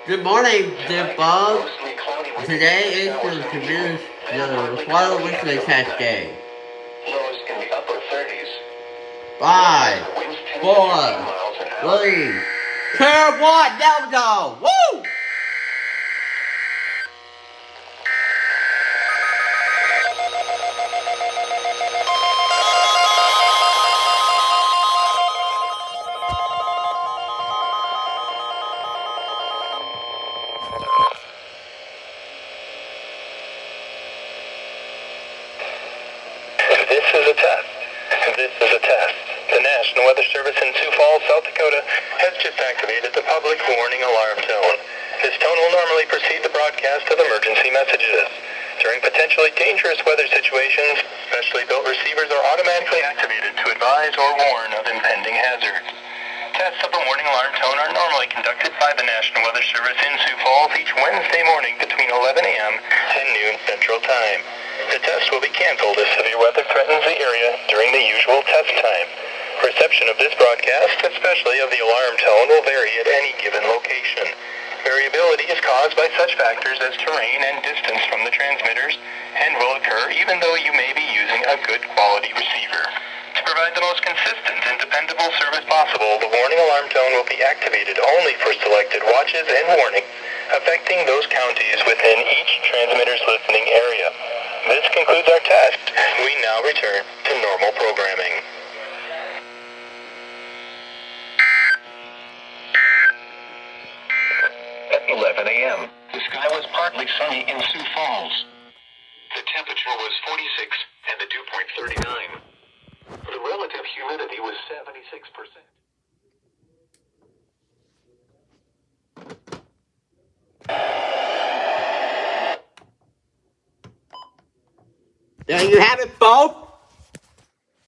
Good morning, dear Bob. Today is the convenience the water listening test day. Lows in the upper 30s. 5, 4, 3, 2, 1, now we go! Woo! This is a test. This is a test. The National Weather Service in Sioux Falls, South Dakota has just activated the public warning alarm tone. This tone will normally precede the broadcast of emergency messages. During potentially dangerous weather situations, specially built receivers are automatically activated to advise or warn of impending hazards. Tests of the warning alarm tone are normally conducted by the National Weather Service in Sioux Falls each Wednesday morning between 11 a.m. and noon Central Time. The test will be canceled if severe weather threatens the area during the usual test time. Reception of this broadcast, especially of the alarm tone, will vary at any given location. Variability is caused by such factors as terrain and distance from the transmitters and will occur even though you may be using a good quality receiver. To provide the most consistent and dependable service possible, the warning alarm tone will be activated only for selected watches and warnings affecting those counties within each transmitter's listening area. This concludes our test. We now return to normal programming. At 11 a.m., the sky was partly sunny in Sioux Falls. The temperature was 46 and the dew point 39. The relative humidity was 76%. There you have it, folks.